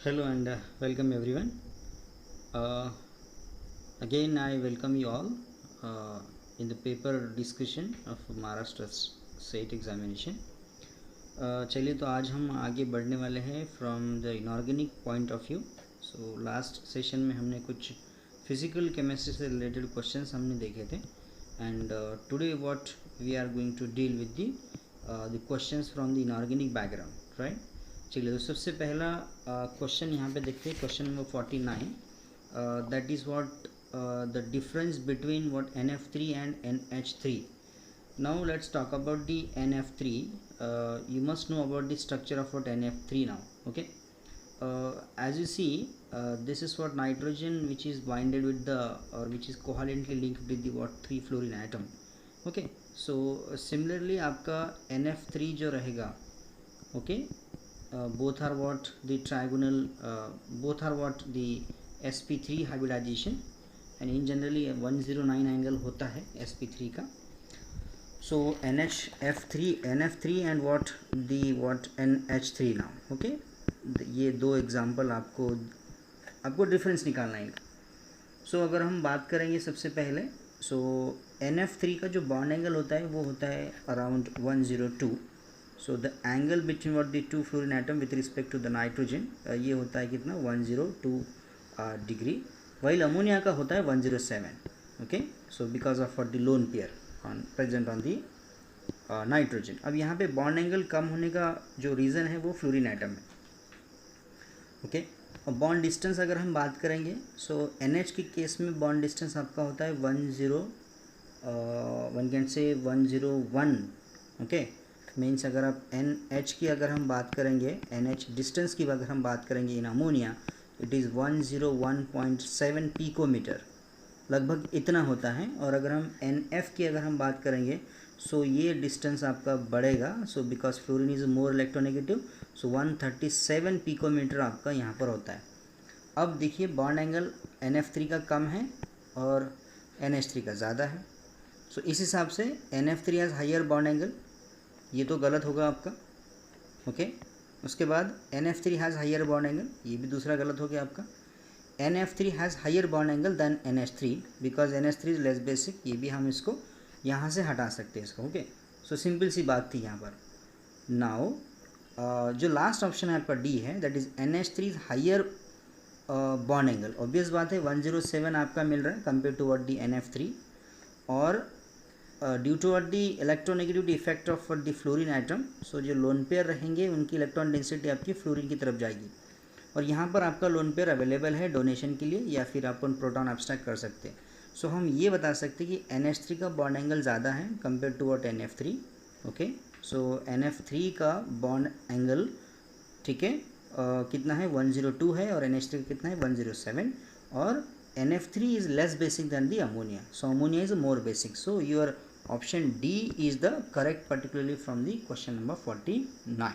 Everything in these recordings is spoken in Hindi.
Hello and welcome everyone. Uh, Again, I welcome you all in the paper discussion of Maharashtra's state examination. चलिए तो आज हम आगे बढ़ने वाले हैं from the inorganic point of view. So last session में हमने कुछ फिजिकल केमिस्ट्री से रिलेटेड क्वेश्चंस हमने देखे थे and today what we are going to deal with the questions from the inorganic background, right. चलिए तो सबसे पहला क्वेश्चन यहाँ पे देखते हैं, question number 49. That is what the difference between what NF3 and NH3. Now let's talk about the NF3. You must know about the structure of what NF3 now. Okay. As you see, this is what nitrogen which is binded with the or which is covalently linked with the what 3 fluorine atom. Okay. So similarly आपका NF3 जो रहेगा, okay, both are what the trigonal, both are what the sp3 hybridization and in generally 109 angle होता है sp3 का. So NF3 and what NH3 now. Okay, ये दो एग्जाम्पल आपको डिफरेंस निकालना है. सो अगर हम बात करेंगे सबसे पहले, सो NF3 का जो बॉन्ड एंगल होता है वो होता है around 102. So the angle between what the two fluorine atom with respect to the nitrogen ये होता है कितना 102 डिग्री, वाइल अमोनिया का होता है 107. Okay, so because of what the lone pair present on the nitrogen. अब यहाँ पे बॉन्ड एंगल कम होने का जो रीज़न है वो फ्लोरीन एटम है. ओके, और बॉन्ड डिस्टेंस अगर हम बात करेंगे, सो NH के केस में बॉन्ड डिस्टेंस आपका होता है 101. ओके, मीन्स अगर आप NH की अगर हम बात करेंगे, NH डिस्टेंस की अगर हम बात करेंगे in ammonia, it is 101.7 picometer, लगभग इतना होता है. और अगर हम NF की अगर हम बात करेंगे, सो ये डिस्टेंस आपका बढ़ेगा. So because fluorine is more electronegative, so 137 picometer आपका यहाँ पर होता है. अब देखिए बॉन्ड एंगल NF3 का कम है और NH3 का ज़्यादा है. सो इस हिसाब से NF3 has higher bond angle, ये तो गलत होगा आपका. ओके, उसके बाद NF3 has higher bond angle, ये भी दूसरा गलत हो गया आपका. NF3 has higher bond angle than NH3 because NH3 is less basic, ये भी हम इसको यहाँ से हटा सकते हैं इसको. ओके, सो सिंपल सी बात थी यहाँ पर. नाउ जो लास्ट ऑप्शन है आपका डी है, that is NH3 is higher bond angle. Obvious बात है 107 आपका मिल रहा है compare to what the NF3, और due to what the electronegativity effect of what the fluorine atom, so जो लोन पेयर रहेंगे उनकी इलेक्ट्रॉन डेंसिटी आपकी फ्लोरीन की तरफ जाएगी. और यहाँ पर आपका लोन पेयर अवेलेबल है डोनेशन के लिए, या फिर आप प्रोटॉन एब्स्ट्रैक्ट कर सकते हैं. सो हम ये बता सकते हैं कि NH3 का बॉन्ड एंगल ज़्यादा है compare to what NF3. Okay, so NF3 का बॉन्ड एंगल, ठीक है, कितना है 102 है, और NH3 का कितना है 107, और NF3 is less basic than the ammonia, so ammonia is more basic. So your option D is the correct particularly from the question number 49.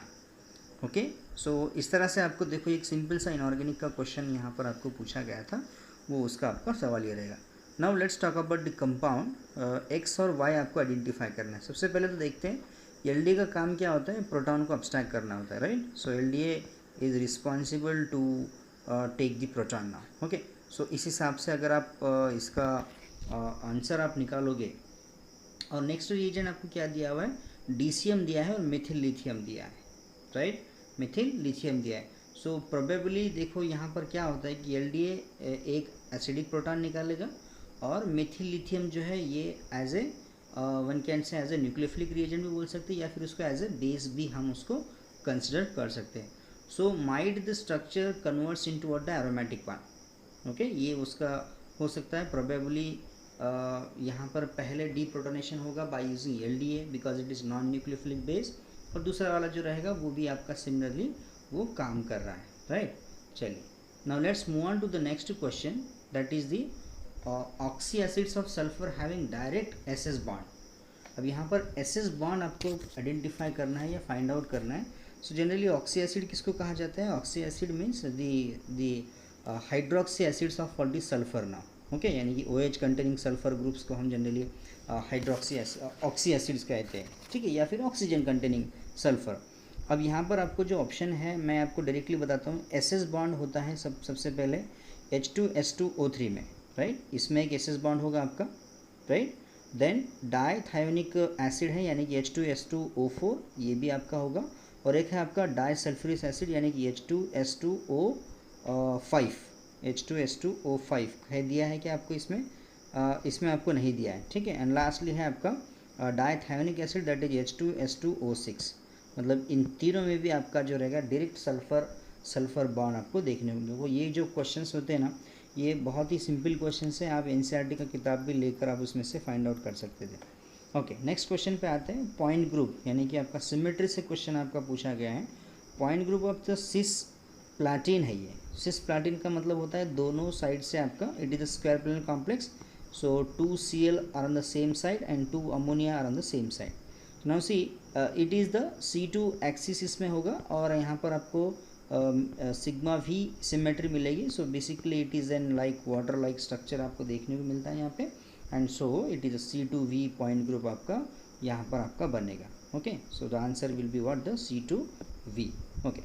Okay, so इस तरह से आपको देखो एक सिंपल सा इनऑर्गेनिक का क्वेश्चन यहाँ पर आपको पूछा गया था, वो उसका आपका सवाल ये रहेगा. Now let's talk about the compound. X और वाई आपको आइडेंटिफाई करना है. सबसे पहले तो देखते हैं LDA का काम क्या होता है, प्रोटॉन को अब्स्ट्रैक्ट करना होता है, right. So LDA is responsible to take the proton now. Okay, so इस हिसाब से अगर आप इसका आंसर आप निकालोगे. और नेक्स्ट रीजन आपको क्या दिया हुआ है, DCM दिया है और मिथिल लिथियम दिया है, राइट. मिथिल लिथियम दिया है. सो प्रोबेबली देखो यहाँ पर क्या होता है कि LDA एक एसिडिक प्रोटॉन निकालेगा, और मिथिल लिथियम जो है ये as a one can say as a nucleophilic reagent भी बोल सकते हैं, या फिर उसको एज ए बेस भी हम उसको कंसिडर कर सकते हैं. So might the structure converts into what the aromatic one. Okay, ये उसका हो सकता है प्रोबेबली. यहाँ पर पहले डीप्रोटोनेशन होगा by using LDA because it is non nucleophilic base, और दूसरा वाला जो रहेगा वो भी आपका सिमिलरली वो काम कर रहा है, राइट. चलिए, now let's move on to the next question, that is the oxy acids of sulphur having direct SS bond. अब यहाँ पर SS बॉन्ड आपको आइडेंटिफाई करना है या फाइंड आउट करना है. सो जनरली ऑक्सी एसिड किसको कहा जाता है, oxy acid means the hydroxy acids of for the sulphur now. Okay, यानी कि OH कंटेनिंग सल्फर ग्रुप्स को हम जनरली हाइड्रोक्सी ऑक्सी एसिड्स कहते हैं, ठीक है, या फिर ऑक्सीजन कंटेनिंग सल्फर. अब यहाँ पर आपको जो ऑप्शन है मैं आपको डायरेक्टली बताता हूँ, एसएस बॉन्ड होता है सबसे पहले H2S2O3 में, राइट, इसमें एक एसएस बॉन्ड होगा आपका, राइट। देन डाइथायोनिक एसिड है यानी कि H2S2O4, ये भी आपका होगा, और एक है आपका डाइसल्फ्यूरिक एसिड यानी कि H2S2O5 है, दिया है कि आपको इसमें इसमें आपको नहीं दिया है, ठीक है। एंड लास्टली है आपका डाइथायोनिक एसिड, दैट इज H2S2O6। मतलब इन तीनों में भी आपका जो रहेगा डायरेक्ट सल्फर बॉन्ड आपको देखने को मिलेगा। वो ये जो क्वेश्चंस होते हैं ना, ये बहुत ही सिंपल क्वेश्चंस हैं, आप एनसीईआरटी का किताब भी लेकर आप उसमें से फाइंड आउट कर सकते थे। ओके, नेक्स्ट क्वेश्चन पे आते हैं। पॉइंट ग्रुप यानी कि आपका सिमेट्री से क्वेश्चन आपका पूछा गया है। Point group of the cisplatin है ये। सिस प्लाटिन का मतलब होता है दोनों साइड से आपका, it is a square planar complex, so 2 Cl are on the same side and 2 ammonia are on the same side. Now see it is the C2 axis इसमें होगा, और यहाँ पर आपको सिग्मा V सिमेट्री मिलेगी। So basically it is an like water like structure आपको देखने को मिलता है यहाँ पे, and so it is a C2V point group आपका यहाँ पर आपका बनेगा। Okay, so the answer will be what, the C2V। Okay,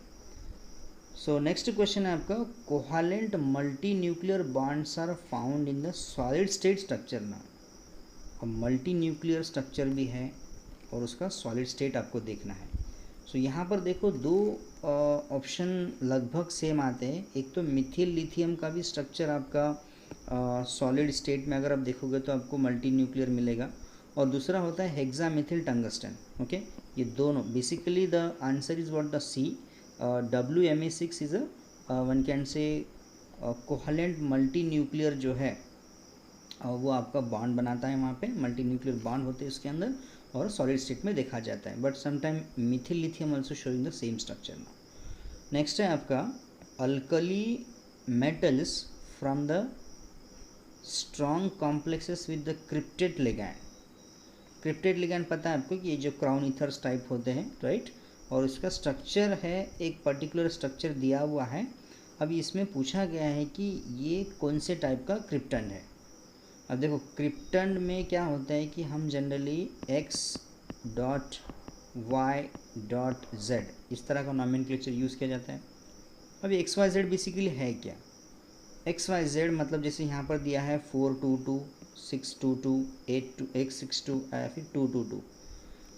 so next question है आपका, covalent multi nuclear bonds are found in the solid state structure ना। अब मल्टी न्यूक्लियर स्ट्रक्चर भी है और उसका सॉलिड स्टेट आपको देखना है। सो यहाँ पर देखो दो ऑप्शन लगभग सेम आते हैं। एक तो मिथिल लिथियम का भी स्ट्रक्चर आपका सॉलिड स्टेट में अगर आप देखोगे तो आपको मल्टी न्यूक्लियर मिलेगा, और दूसरा होता है हेक्सामिथिल टंगस्टन। ओके, ये दोनों basically the answer is what, the C. WMA6 is a one can say covalent multi nuclear जो है वो आपका बॉन्ड बनाता है, वहाँ पे मल्टी न्यूक्लियर बॉन्ड होते हैं उसके अंदर, और सॉलिड स्टेट में देखा जाता है। But sometime methyl lithium also showing the same structure ना। नेक्स्ट है आपका alkali metals from the strong complexes with the cryptate ligand. Cryptate ligand पता है आपको कि ये जो क्राउन ईथर्स टाइप होते हैं, राइट, और इसका स्ट्रक्चर है, एक पर्टिकुलर स्ट्रक्चर दिया हुआ है। अभी इसमें पूछा गया है कि ये कौन से टाइप का क्रिप्टन है। अब देखो क्रिप्टन में क्या होता है कि हम जनरली X.Y.Z इस तरह का नॉमेनक्लेचर यूज़ किया जाता है। अभी XYZ बेसिकली है क्या? XYZ मतलब जैसे यहाँ पर दिया है 422, 622, 862 या फिर 222।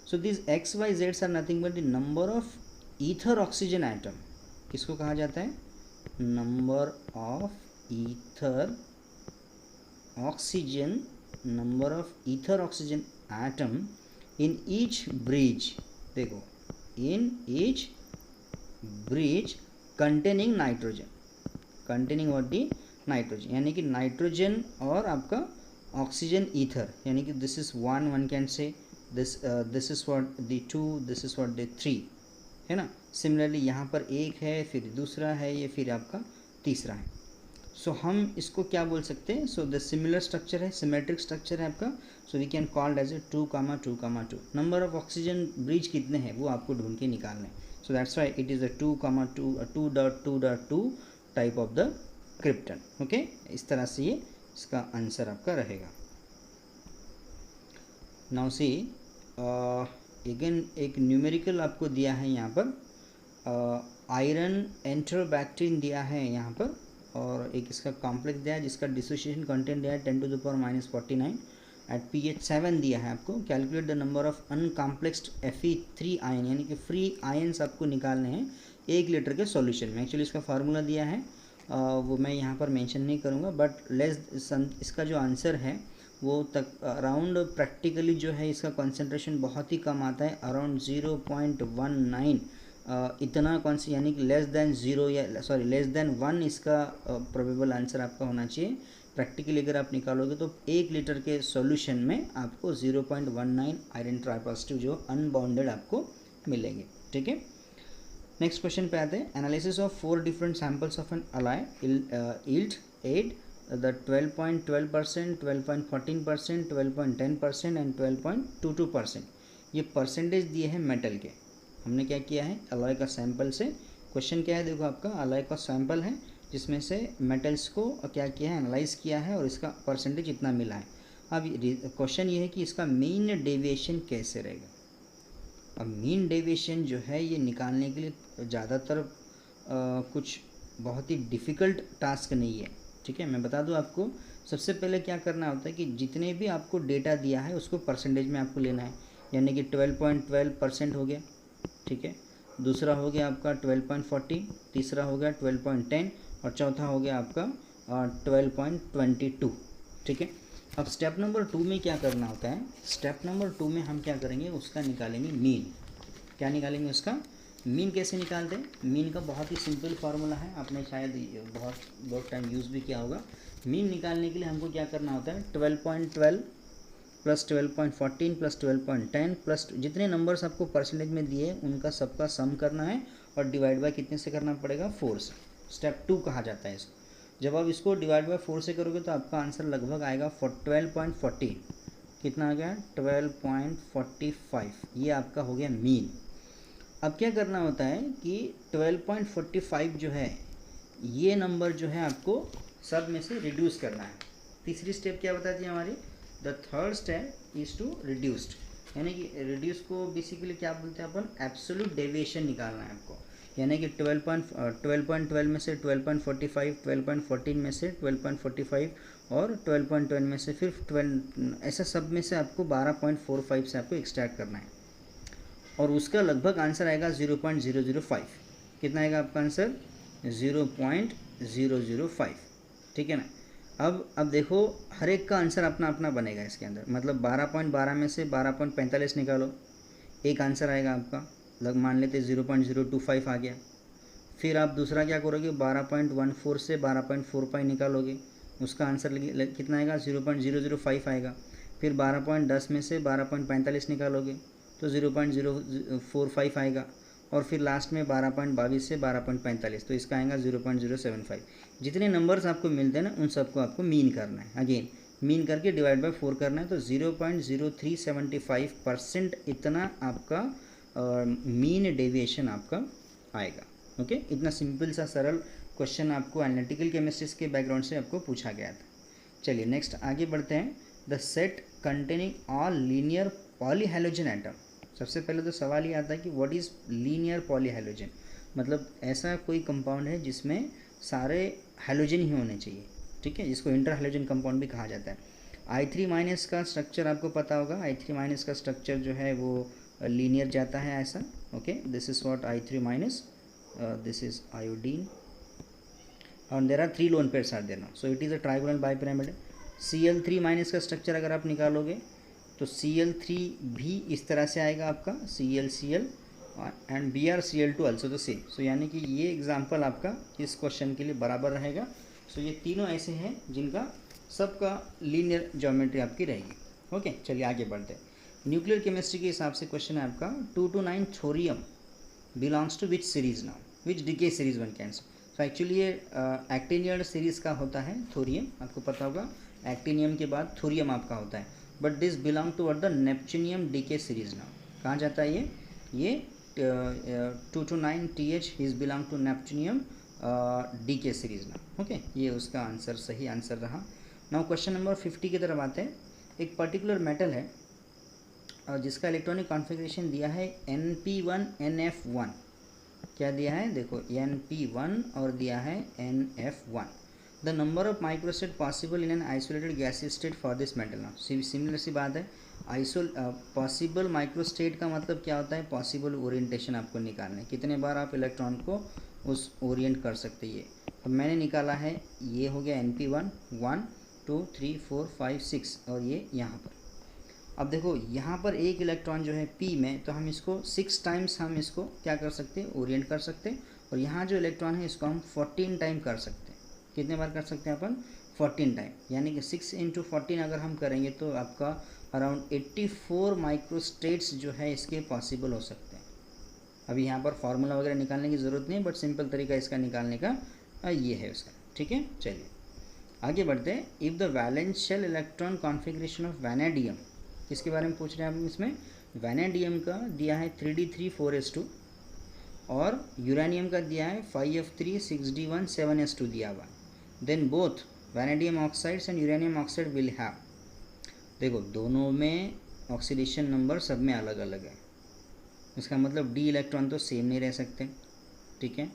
So this XYZ are nothing but the number of ether oxygen atom. किसको कहा जाता है? Number of ether oxygen, number of ether oxygen atom in each bridge. देखो, in each bridge containing nitrogen, containing what, the nitrogen, यानी कि नाइट्रोजन और आपका ऑक्सीजन ईथर, यानी कि this is one can say this is what the 2, this is what the 3, है ना। सिमिलरली यहाँ पर एक है, फिर दूसरा है, ये फिर आपका तीसरा है। सो हम इसको क्या बोल सकते हैं? सो द सिमिलर स्ट्रक्चर है, सिमेट्रिक स्ट्रक्चर है आपका। So we can called as a 2,2,2। Number of oxygen bridge कितने हैं वो आपको ढूंढ के निकालने हैं। So that's why it is a 2,2.2.2 type of the cryptand. Okay, इस तरह से ये इसका आंसर आपका रहेगा। नाउ सी अगेन एक न्यूमेरिकल आपको दिया है यहाँ पर, आयरन एंटरोबैक्टीरिन दिया है यहाँ पर, और एक इसका कॉम्प्लेक्स दिया है जिसका डिसोसिएशन कंटेंट दिया है 10⁻⁻49 एट pH 7 दिया है आपको। Calculate the number of uncomplexed Fe3 ion, यानी कि फ्री आयन्स आपको निकालने हैं 1 लीटर के सॉल्यूशन में। एक्चुअली इसका फार्मूला दिया है, वो मैं यहाँ पर मेंशन नहीं करूँगा, बट इसका जो आंसर है वो तक अराउंड प्रैक्टिकली जो है इसका कॉन्सेंट्रेशन बहुत ही कम आता है, अराउंड 0.19 इतना कौन सी, यानी कि लेस देन 0 या सॉरी लेस देन 1 इसका प्रोबेबल आंसर आपका होना चाहिए। प्रैक्टिकली अगर आप निकालोगे तो 1 लीटर के सॉल्यूशन में आपको 0.19 आयरन ट्राइपॉजिटिव जो अनबाउंडेड आपको मिलेंगे, ठीक है। नेक्स्ट क्वेश्चन पे आते हैं। Analysis of 4 different samples of an alloy yield 8 the 12.12%, 12.14%, 12.10% and 12.22%। ये परसेंटेज दिए हैं मेटल के। हमने क्या किया है, अलॉय का सैंपल से, क्वेश्चन क्या है देखो आपका, अलॉय का सैंपल है जिसमें से मेटल्स को क्या किया है, एनालाइज किया है, और इसका परसेंटेज इतना मिला है। अब क्वेश्चन ये है कि इसका मीन डेविएशन कैसे रहेगा। अब मीन डेविएशन जो है ये निकालने के लिए ज़्यादातर कुछ बहुत ही डिफ़िकल्ट टास्क नहीं है, ठीक है। मैं बता दूं आपको, सबसे पहले क्या करना होता है कि जितने भी आपको डेटा दिया है उसको परसेंटेज में आपको लेना है, यानी कि 12.12% हो गया, ठीक है। दूसरा हो गया आपका 12.14, तीसरा हो गया 12.10 और चौथा हो गया आपका 12.22, ठीक है। अब स्टेप नंबर 2 में क्या करना होता है, स्टेप नंबर 2 में हम क्या करेंगे, उसका निकालेंगे मीन। क्या निकालेंगे उसका मीन? कैसे निकालते हैं मीन का? बहुत ही सिंपल फार्मूला है, आपने शायद बहुत टाइम यूज़ भी किया होगा। मीन निकालने के लिए हमको क्या करना होता है, 12.12 प्लस 12.14 प्लस 12.10 प्लस जितने नंबर्स आपको परसेंटेज में दिए उनका सबका सम करना है और डिवाइड बाय कितने से करना पड़ेगा, 4 से। स्टेप 2 कहा जाता है इसको। जब आप इसको डिवाइड बाय 4 से करोगे तो आपका आंसर लगभग आएगा 12.40। कितना आ गया, 12.45। ये आपका हो गया मीन। अब क्या करना होता है कि 12.45 जो है ये नंबर जो है आपको सब में से रिड्यूस करना है। तीसरी स्टेप क्या बताती है हमारी, the third step is to reduced, यानी कि रिड्यूस को बेसिकली क्या बोलते हैं अपन, एब्सोल्यूट डेविएशन निकालना है आपको। यानी कि 12.12 में से 12.45, 12.14 में से 12.45 और 12.12 में से फिर 12, ऐसा सब में से आपको 12.45 से आपको एक्सट्रैक्ट करना है और उसका लगभग आंसर आएगा 0.005। कितना आएगा आपका आंसर, 0.005, ठीक है ना। अब देखो हर एक का आंसर अपना अपना बनेगा इसके अंदर, मतलब 12.12 में से 12.45 निकालो, एक आंसर आएगा आपका, मान लेते 0.025 आ गया। फिर आप दूसरा क्या करोगे, 12.14 से 12.45 निकालोगे, उसका आंसर कितना आएगा, 0.005 आएगा। फिर 12.10 में से 12.45 निकालोगे तो 0.045 आएगा और फिर लास्ट में 12.22 से 12.45 तो इसका आएगा 0.075। जितने नंबर्स आपको मिलते हैं ना उन सबको आपको मीन करना है। अगेन मीन करके डिवाइड बाय 4 करना है तो 0.0375% इतना आपका मीन डेविएशन आपका आएगा। ओके, इतना सिंपल सा सरल क्वेश्चन आपको एनालिटिकल केमिस्ट्री के बैकग्राउंड से आपको पूछा गया था। चलिए नेक्स्ट आगे बढ़ते हैं। The set containing all linear polyhalogen atom. सबसे पहले तो सवाल ये आता है कि व्हाट इज़ लीनियर पॉलीहैलोजन, मतलब ऐसा कोई कंपाउंड है जिसमें सारे हैलोजन ही होने चाहिए, ठीक है, जिसको इंटर हैलोजन कंपाउंड भी कहा जाता है। I3- का स्ट्रक्चर आपको पता होगा, I3- का स्ट्रक्चर जो है वो लीनियर जाता है ऐसा। Okay, this is what I3-, this is iodine and there are 3 lone pairs are there now, so it is a trigonal bipyramid। Cl3- का स्ट्रक्चर अगर आप निकालोगे तो Cl3 भी इस तरह से आएगा आपका, ClCl and BrCl2 also the same. So यानी कि ये एग्जांपल आपका इस क्वेश्चन के लिए बराबर रहेगा। सो ये तीनों ऐसे हैं जिनका सबका लीनियर ज्योमेट्री आपकी रहेगी। ओके, चलिए आगे बढ़ते हैं। न्यूक्लियर केमिस्ट्री के हिसाब से क्वेश्चन है आपका 229 thorium belongs to which series now, which decay series one can. तो एक्चुअली ये एक्टिनियम सीरीज का होता है थोरियम, आपको पता होगा एक्टिनियम के बाद थोरियम आपका होता है, but this belong to the neptunium decay series now. कहाँ जाता है ये 229 TH is belong to neptunium decay series now. Okay, ये उसका आंसर सही आंसर रहा। नाउ क्वेश्चन नंबर 50 की तरफ आते हैं। एक पर्टिकुलर मेटल है जिसका इलेक्ट्रॉनिक कॉन्फ़िगरेशन दिया है Np1NF1। क्या दिया है, देखो Np1 और दिया है NF1। The number of microstate possible in an isolated गैसीय state for this metal. Now similar सी बात है, पॉसिबल माइक्रोस्टेट का मतलब क्या होता है, पॉसिबल ओरिएंटेशन आपको निकालना है, कितने बार आप इलेक्ट्रॉन को उस ओरिएंट कर सकते हैं। अब मैंने निकाला है, ये हो गया Np1 1 2 3 4 5 6 और ये यहाँ पर। अब देखो यहाँ पर एक इलेक्ट्रॉन जो है P में, तो हम इसको 6 टाइम्स हम इसको क्या कर सकते हैं, ओरिएंट कर सकते हैं। और यहाँ जो इलेक्ट्रॉन है इसको हम 14 टाइम कर सकते हैं। कितने बार कर सकते हैं अपन, 14 टाइम, यानी कि 6 × 14 अगर हम करेंगे तो आपका अराउंड 84 माइक्रोस्टेट्स जो है इसके पॉसिबल हो सकते हैं। अभी यहाँ पर फार्मूला वगैरह निकालने की ज़रूरत नहीं, बट सिंपल तरीका इसका निकालने का ये है उसका, ठीक है। चलिए आगे बढ़ते हैं। If the valence shell electron configuration of vanadium, किसके बारे में पूछ रहे हैं हम इसमें, वैनेडियम का दिया है 3d3 4s2 और यूरेनियम का दिया है 5f3 6d1 7s2 दिया हुआ। Then both vanadium oxides and uranium oxide will have, देखो दोनों में ऑक्सीडेशन नंबर सब में अलग अलग है, इसका मतलब डी इलेक्ट्रॉन तो सेम नहीं रह सकते, ठीक है,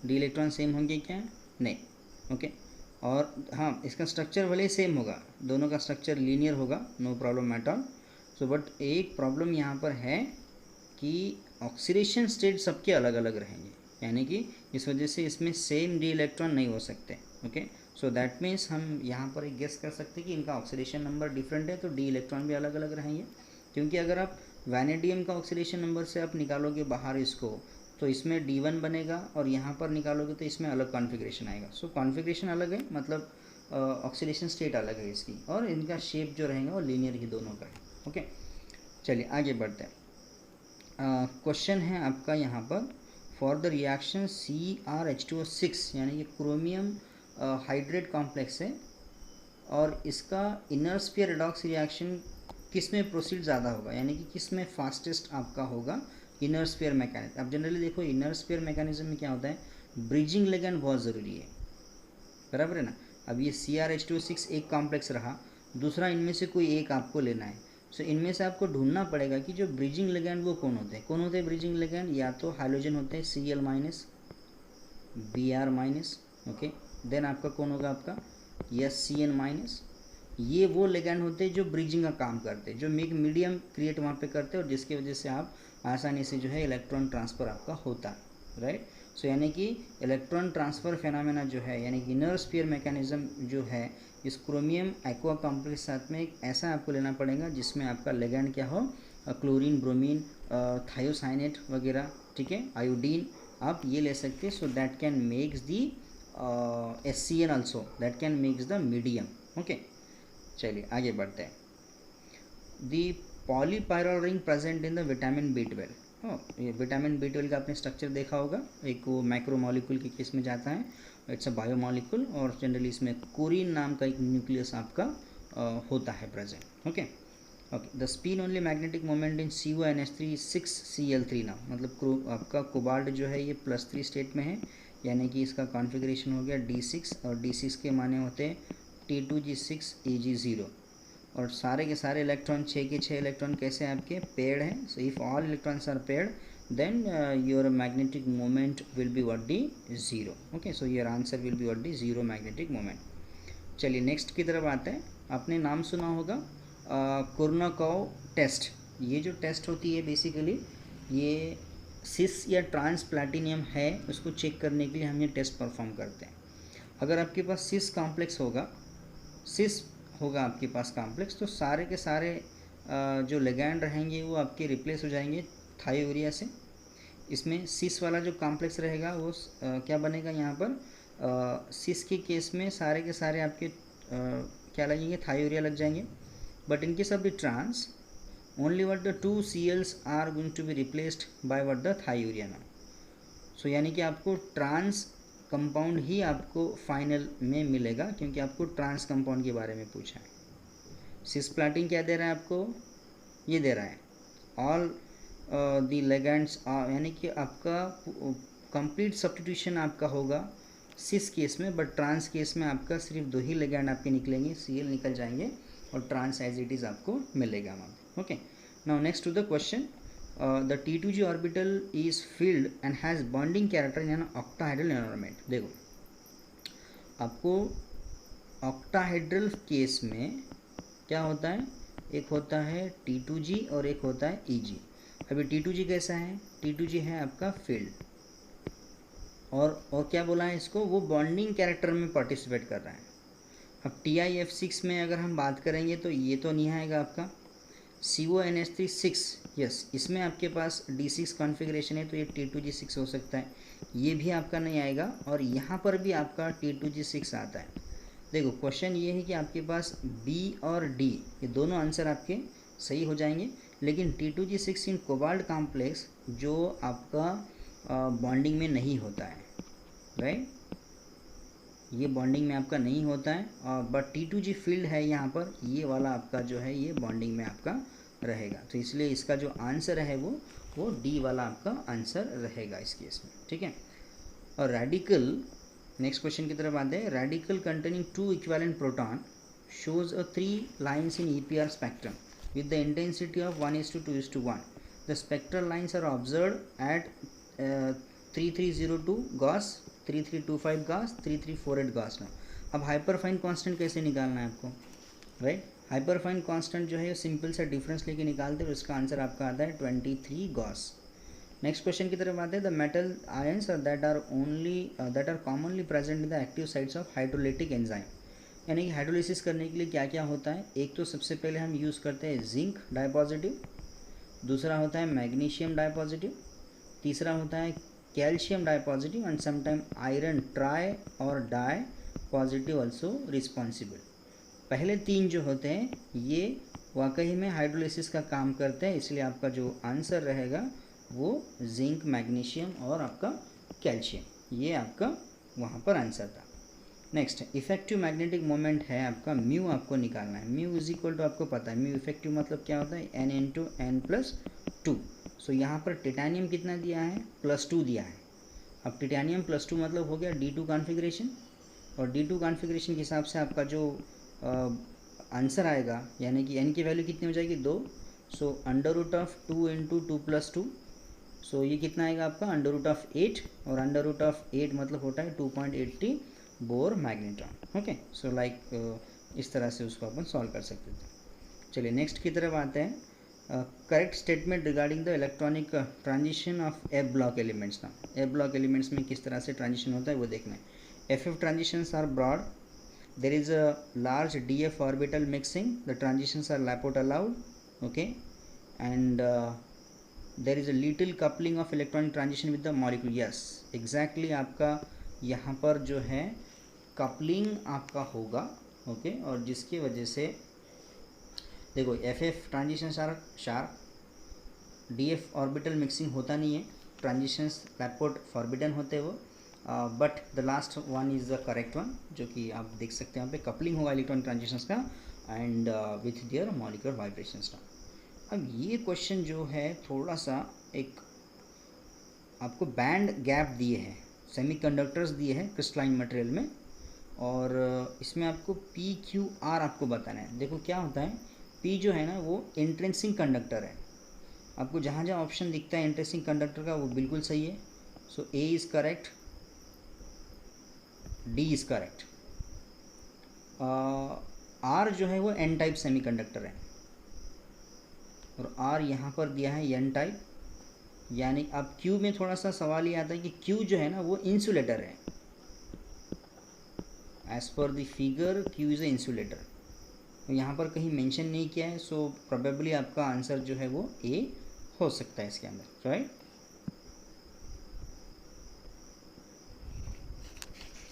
डी इलेक्ट्रॉन सेम होंगे क्या, नहीं, ओके। और हाँ, इसका स्ट्रक्चर भले ही सेम होगा, दोनों का स्ट्रक्चर लीनियर होगा, no problem at all. So but एक प्रॉब्लम यहाँ पर है कि ऑक्सीडेशन स्टेट सबके अलग अलग रहेंगे, यानी कि इस वजह से इसमें सेम डी इलेक्ट्रॉन नहीं हो सकते, ओके। सो दैट मीन्स हम यहाँ पर एक गेस कर सकते हैं कि इनका ऑक्सीडेशन नंबर डिफरेंट है, तो डी इलेक्ट्रॉन भी अलग अलग रहेंगे। क्योंकि अगर आप वैनेडियम का ऑक्सीडेशन नंबर से आप निकालोगे बाहर इसको, तो इसमें D1 बनेगा, और यहाँ पर निकालोगे तो इसमें अलग कॉन्फ़िगरेशन आएगा। सो कॉन्फ़िगरेशन अलग है, मतलब ऑक्सीडेशन स्टेट अलग है इसकी, और इनका शेप जो रहेगा वो लीनियर ही दोनों का है, ओके। चलिए आगे बढ़ते हैं। क्वेश्चन है आपका यहाँ पर, फॉर द रिएक्शन CrH2O6, यानी कि क्रोमियम हाइड्रेट कॉम्प्लेक्स है, और इसका इनर स्फीयर रेडॉक्स रिएक्शन किस में प्रोसीड ज़्यादा होगा, यानी कि किस में फास्टेस्ट आपका होगा इनर स्फीयर मैकेनिज्म। अब जनरली देखो इनर स्फीयर मैकेनिज्म में क्या होता है, ब्रिजिंग लिगैंड बहुत ज़रूरी है, बराबर है ना। अब ये CrH2O6 एक कॉम्प्लेक्स रहा, दूसरा इनमें से कोई एक आपको लेना है। सो इनमें से आपको ढूंढना पड़ेगा कि जो ब्रिजिंग लिगैंड वो कौन होते हैं, कौन होते हैं ब्रिजिंग लिगैंड, या तो हाइड्रोजन होते हैं Cl-, Br-, ओके। देन आपका कौन होगा, आपका SCN-। ये वो लिगैंड होते हैं जो ब्रिजिंग का काम करते हैं, जो मीडियम क्रिएट वहाँ पे करते हैं, और जिसकी वजह से आप आसानी से जो है इलेक्ट्रॉन ट्रांसफ़र आपका होता है, राइट। सो यानी कि इलेक्ट्रॉन ट्रांसफ़र फेनामेना जो है, यानी कि इनर स्फीयर मैकेनिज्म जो है, इस क्रोमियम एक्वा कॉम्प्लेक्स के साथ में एक ऐसा आपको लेना पड़ेगा जिसमें आपका लिगैंड क्या हो, क्लोरीन, ब्रोमीन, थायोसाइनेट वगैरह, ठीक है, आयोडीन, आप ये ले सकते हैं। So that can makes the SCN also, that can makes the medium, okay. चलिए आगे बढ़ते हैं। The polypyrrole ring present in the vitamin B12, ये विटामिन B12 का आपने स्ट्रक्चर देखा होगा, एक वो माइक्रोमोलिक्यूल के केस में जाता है, इट्स अ बायोमोलिक्यूल, और जनरली इसमें कोरिन नाम का एक न्यूक्लियस आपका होता है present, okay okay. The spin only magnetic moment in CONH3 6Cl3 नाम, मतलब आपका कोबाल्ट जो है ये +3 स्टेट में है, यानी कि इसका कॉन्फ़िगरेशन हो गया D6, और D6 के माने होते हैं T2G6 Ag0, और सारे के सारे इलेक्ट्रॉन 6 के 6 इलेक्ट्रॉन कैसे आपके पेड हैं। So if all electrons are paired, then your magnetic moment will be what, the 0, okay। so your answer will be what, the 0 magnetic moment। चलिए नेक्स्ट की तरफ आते हैं। आपने नाम सुना होगा कुर्नाकोव टेस्ट। ये जो टेस्ट होती है बेसिकली ये सिस या ट्रांस प्लैटिनियम है, उसको चेक करने के लिए हम ये टेस्ट परफॉर्म करते हैं। अगर आपके पास सिस कॉम्प्लेक्स होगा, सिस होगा आपके पास कॉम्प्लेक्स, तो सारे के सारे जो लिगैंड रहेंगे वो आपके रिप्लेस हो जाएंगे थायोरिया से। इसमें सिस वाला जो कॉम्प्लेक्स रहेगा वो क्या बनेगा यहाँ पर, सिस के केस में सारे के सारे आपके क्या लगेंगे, थायोरिया लग जाएंगे। But in case of the trans only what the 2 Cls are going to be replaced by what the thiourea now. So यानी कि आपको ट्रांस कंपाउंड ही आपको फाइनल में मिलेगा, क्योंकि आपको ट्रांस कंपाउंड के बारे में पूछा है। सिस्प्लैटिन क्या दे रहा है आपको, ये दे रहा है ऑल दी लिगैंड्स, यानी कि आपका कंप्लीट सब्स्टिट्यूशन आपका होगा सिस केस में, बट ट्रांस केस में आपका सिर्फ 2 ही लिगैंड आपके निकलेंगे, Cl निकल जाएंगे, और ट्रांस एज इट इज़ आपको मिलेगा वहाँ पे, okay. Now next to the question, the T2G orbital is filled and has bonding character in an octahedral environment. देखो आपको ऑक्टाहेड्रल केस में क्या होता है, एक होता है T2G और एक होता है Eg। अभी T2G कैसा है, T2G है आपका फील्ड, और क्या बोला है इसको, वो बॉन्डिंग कैरेक्टर में पार्टिसिपेट कर रहा है। अब TiF6 में अगर हम बात करेंगे तो ये तो नहीं आएगा आपका, CONH3 6, यस, इसमें आपके पास D6 कॉन्फ़िगरेशन है, तो ये T2G6 हो सकता है, ये भी आपका नहीं आएगा, और यहाँ पर भी आपका T2G6 आता है। देखो क्वेश्चन ये है कि आपके पास B और D ये दोनों आंसर आपके सही हो जाएंगे, लेकिन T2G6 इन कोबाल्ट कॉम्प्लेक्स जो आपका बॉन्डिंग में नहीं होता है, राइट, ये बॉन्डिंग में आपका नहीं होता है, और बट T2G फील्ड है यहाँ पर, ये वाला आपका जो है ये बॉन्डिंग में आपका रहेगा, तो इसलिए इसका जो आंसर है वो D वाला आपका आंसर रहेगा इस केस में, ठीक है। और रेडिकल, नेक्स्ट क्वेश्चन की तरफ आते हैं। Radical containing 2 equivalent proton shows a 3 lines in EPR spectrum with the intensity of 1:2:1। The spectral lines are observe at 3302 gauss, 3325 gauss, 3348 gauss ना। अब हाइपरफाइन कांस्टेंट कैसे निकालना है आपको, राइट? हाइपरफाइन कांस्टेंट जो है सिंपल सा डिफरेंस लेके निकालते हैं, उसका आंसर आपका आता है 23 गॉस। नेक्स्ट क्वेश्चन की तरफ आते हैं। The metal ions that are commonly present in the active sites of hydrolytic enzyme, यानी कि हाइड्रोलिसिस करने के लिए क्या क्या होता है। एक तो सबसे पहले हम यूज़ करते हैं जिंक डाइपॉजिटिव, दूसरा होता है मैग्नीशियम डाइपॉजिटिव, तीसरा होता है calcium dipositive and sometime iron tri और डाई पॉजिटिव ऑल्सो रिस्पॉन्सिबल। पहले तीन जो होते हैं ये वाकई में हाइड्रोलिसिस का काम करते हैं, इसलिए आपका जो आंसर रहेगा वो जिंक, मैग्नीशियम और आपका कैल्शियम, ये आपका वहाँ पर आंसर था। नेक्स्ट इफेक्टिव मैग्नेटिक मोमेंट है आपका म्यू, आपको निकालना है। म्यू इज इक्वल टू आपको पता है, म्यू इफेक्टिव मतलब क्या होता है, n into N plus two. So यहाँ पर टिटेनियम कितना दिया है, +2 दिया है। अब टिटेनियम +2 मतलब हो गया D2 कॉन्फ़िगरेशन, और D2 कॉन्फ़िगरेशन के हिसाब से आपका जो आंसर आएगा, यानी कि n की वैल्यू कितनी हो जाएगी 2। सो √2 इंटू 2 + 2, सो ये कितना आएगा आपका √8, और √8 मतलब होता है 2.80 bore magnetron. Okay, so like इस तरह से उसको अपन सॉल्व कर सकते थे। चलिए नेक्स्ट की तरफ आते हैं। Correct statement regarding the electronic transition of F block elements ना। एफ ब्लॉक एलिमेंट्स में किस तरह से ट्रांजिशन होता है वो देखना है। F transitions are broad, there is a large DF orbital mixing, the transitions are Laporte allowed, okay, and there is a little coupling of electronic transition with the molecule. Yes exactly, आपका यहाँ पर जो है कपलिंग आपका होगा, ओके, और जिसकी वजह से देखो FF transition sharp, DF orbital mixing होता नहीं है, ट्रांजिशंस लैपोट फॉरबिडन होते वो, but the last one is the correct one, जो कि आप देख सकते हैं यहाँ पे कपलिंग होगा इलेक्ट्रॉनिक ट्रांजिशंस का and with their molecular vibrations का। अब ये क्वेश्चन जो है थोड़ा सा एक आपको बैंड गैप दिए हैं, सेमीकंडक्टर्स दिए हैं क्रिस्टलाइन मटेरियल में, और इसमें आपको PQR आपको बताना है। देखो क्या होता है, P जो है ना वो इंट्रिंसिक कंडक्टर है। आपको जहाँ जहाँ ऑप्शन दिखता है इंट्रिंसिक कंडक्टर का वो बिल्कुल सही है। सो A is correct, D is correct. R जो है वो N टाइप सेमीकंडक्टर है, और R यहाँ पर दिया है N टाइप, यानी अब Q में थोड़ा सा सवाल ये आता है कि Q जो है ना वो इंसुलेटर है। As per the figure Q is a insulator, यहाँ पर कहीं मेंशन नहीं किया है, सो प्रोबेबली आपका आंसर जो है वो A हो सकता है इसके अंदर, right.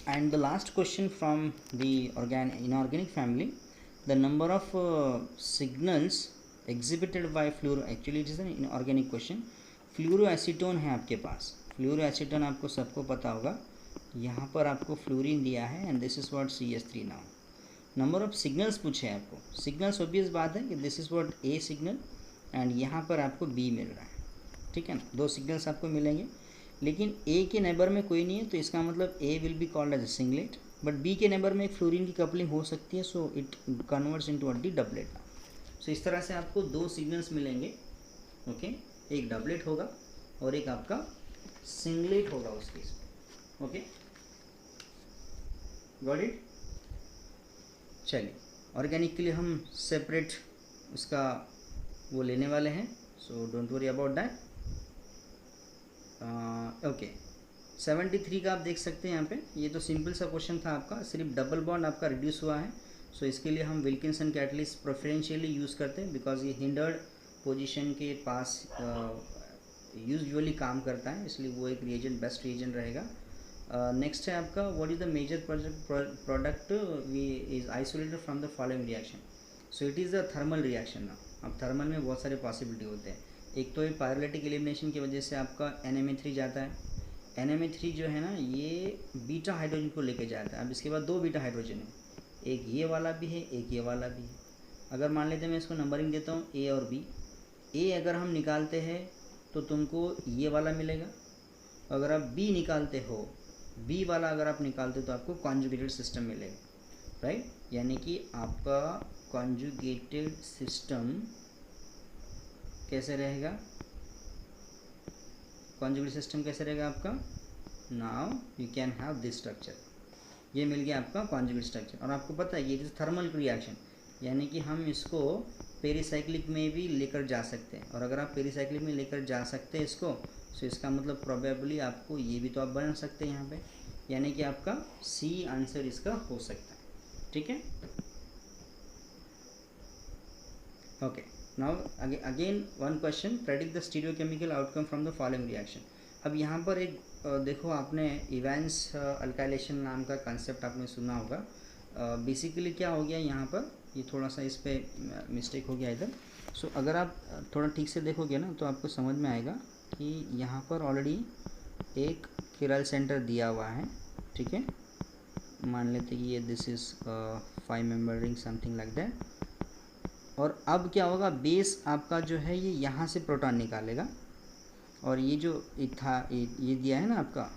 And the last question from the inorganic family, the number of signals exhibited by fluoro, actually it is an inorganic question. Fluoro acetone है आपके पास, फ्लोरो एसीटोन आपको सबको पता होगा, यहाँ पर आपको फ्लोरीन दिया है and this is what CH3 now. Number of signals पूछे हैं आपको, सिग्नल्स ऑब्वियस बात है कि this is what A signal and यहाँ पर आपको B मिल रहा है, ठीक है ना, दो सिग्नल्स आपको मिलेंगे, लेकिन A के नेबर में कोई नहीं है, तो इसका मतलब A will be called as a singlet, but B के नेबर में एक फ्लोरीन की कपलिंग हो सकती है, so it converts into a doublet. So इस तरह से आपको दो सिग्नल्स मिलेंगे, ओके, एक डबलेट होगा और एक आपका सिंगलेट होगा उस केस में, ओके, गॉट इट। चलिए ऑर्गेनिक के लिए हम सेपरेट उसका वो लेने वाले हैं, so don't worry about that. Okay 73 का आप देख सकते हैं यहाँ पे, ये तो सिंपल सा क्वेश्चन था आपका, सिर्फ डबल बॉन्ड आपका रिड्यूस हुआ है, सो इसके लिए हम विल्किंसन कैटलिस्ट प्रेफरेंशियली यूज़ करते हैं, बिकॉज ये हिंडर्ड पोजीशन के पास यूजुअली काम करता है, इसलिए वो एक रिएजेंट बेस्ट रिएजेंट रहेगा। नेक्स्ट है आपका what is the major product we is isolated from the following reaction. So it is the thermal reaction ना। अब थर्मल में बहुत सारे पॉसिबिलिटी होते हैं, एक तो ये पायरोलिटिक एलिमिनेशन की वजह से आपका NMA3 जाता है, NMA3 जो है ना ये बीटा हाइड्रोजन को लेके जाता है। अब इसके बाद दो बीटा हाइड्रोजन है, एक ये वाला भी है एक ये वाला भी है। अगर मान लेते हैं मैं इसको नंबरिंग देता हूँ A और B, A अगर हम निकालते हैं तो तुमको ये वाला मिलेगा, अगर आप B निकालते हो, B वाला अगर आप निकालते हो तो आपको कॉन्जुगेटेड सिस्टम मिलेगा, राइट। यानी कि आपका कॉन्जुगेटेड सिस्टम कैसे रहेगा, कॉन्जुगेट सिस्टम कैसे रहेगा आपका, now you can have this structure, ये मिल गया आपका कॉन्जुगेट स्ट्रक्चर। और आपको पता है ये इज थर्मल रिएक्शन, यानी कि हम इसको पेरिसाइक्लिक में भी लेकर जा सकते हैं, और अगर आप पेरिसाइक्लिक में लेकर जा सकते हैं इसको, तो इसका मतलब प्रोबेबली आपको ये भी तो आप बना सकते हैं यहाँ पे, यानी कि आपका सी आंसर इसका हो सकता है। ठीक है, okay. Now again one question, predict the stereochemical outcome from the following reaction. अब यहाँ पर एक देखो, आपने इवेंट्स अल्काइलेशन नाम का कंसेप्ट आपने सुना होगा। बेसिकली क्या हो गया यहाँ पर, ये थोड़ा सा इस पर मिस्टेक हो गया इधर। सो अगर आप थोड़ा ठीक से देखोगे ना तो आपको समझ में आएगा कि यहाँ पर ऑलरेडी एक किरल सेंटर दिया हुआ है। ठीक है, मान लेते कि ये this is 5 member ring something like that. और अब क्या होगा, बेस आपका जो है ये यहाँ से प्रोटॉन निकालेगा, और ये जो ये दिया है ना आपका,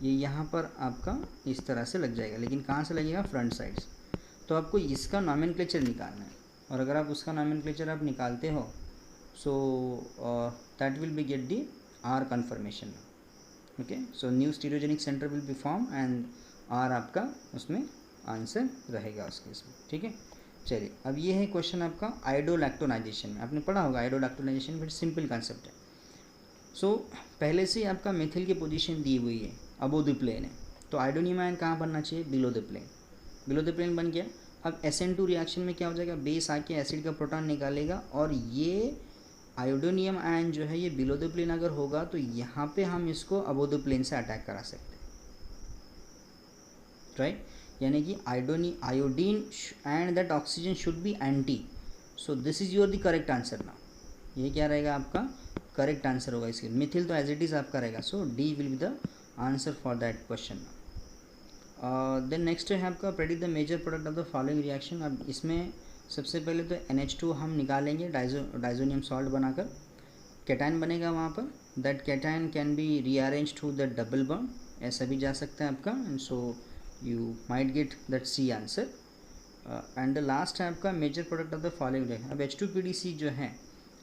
ये यहाँ पर आपका इस तरह से लग जाएगा, लेकिन कहाँ से लगेगा, फ्रंट साइड से। तो आपको इसका नॉमेनक्लेचर निकालना है, और अगर आप उसका नॉमेनक्लेचर आप निकालते हो, so that will be get the R conformation. Okay, so new stereogenic centre will be form and R आपका उसमें आंसर रहेगा उस केस में। ठीक है, चलिए अब ये है क्वेश्चन आपका आइडोलैक्टोनाइजेशन में, आपने पढ़ा होगा आइडोलैक्टोनाइजेशन, बट सिंपल कंसेप्ट है। सो पहले से ही आपका मेथिल की पोजीशन दी हुई है, अबोव द प्लेन है, तो आयोडोनियम आयन कहाँ बनना चाहिए, below the plane. Below the plane बन गया। अब SN2 रिएक्शन में क्या हो जाएगा, बेस आके एसिड का प्रोटॉन निकालेगा, और ये आयोडोनियम आयन जो है ये बिलो द प्लेन अगर होगा तो यहाँ पे हम इसको अबोव द प्लेन से अटैक करा सकते हैं, राइट। यानी कि iodine and that oxygen should be anti. So this is your the correct answer now. ये क्या रहेगा आपका करेक्ट आंसर होगा इसके, मिथिल तो एज इट इज़ आपका रहेगा। So D will be the answer for that question. Then next है आपका predict the major product of the following reaction. अब इसमें सबसे पहले तो NH2 हम निकालेंगे डाइजोनियम सॉल्ट बनाकर, कैटायन बनेगा वहाँ पर। That cation can be rearrange to the double bond, ऐसा भी जा सकता है आपका, and so you might get that C answer. And the last है आपका major product of the following reaction. अब H2PDC जो है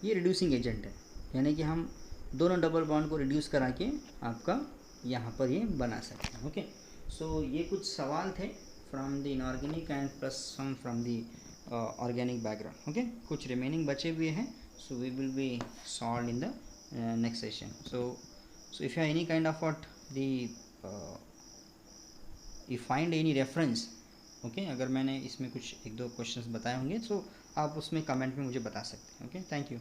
ये रिड्यूसिंग एजेंट है, यानी कि हम दोनों डबल बॉन्ड को रिड्यूस करा के आपका यहाँ पर ये बना सकते हैं। ओके, सो ये कुछ सवाल थे from the inorganic and plus some from the organic background. Okay, कुछ रिमेनिंग बचे हुए हैं, so we will be solve in the next session. So if you any kind of what the you find any reference, okay, अगर मैंने इसमें कुछ 1-2 क्वेश्चंस बताए होंगे तो आप उसमें कमेंट में मुझे बता सकते हैं। Okay, thank you.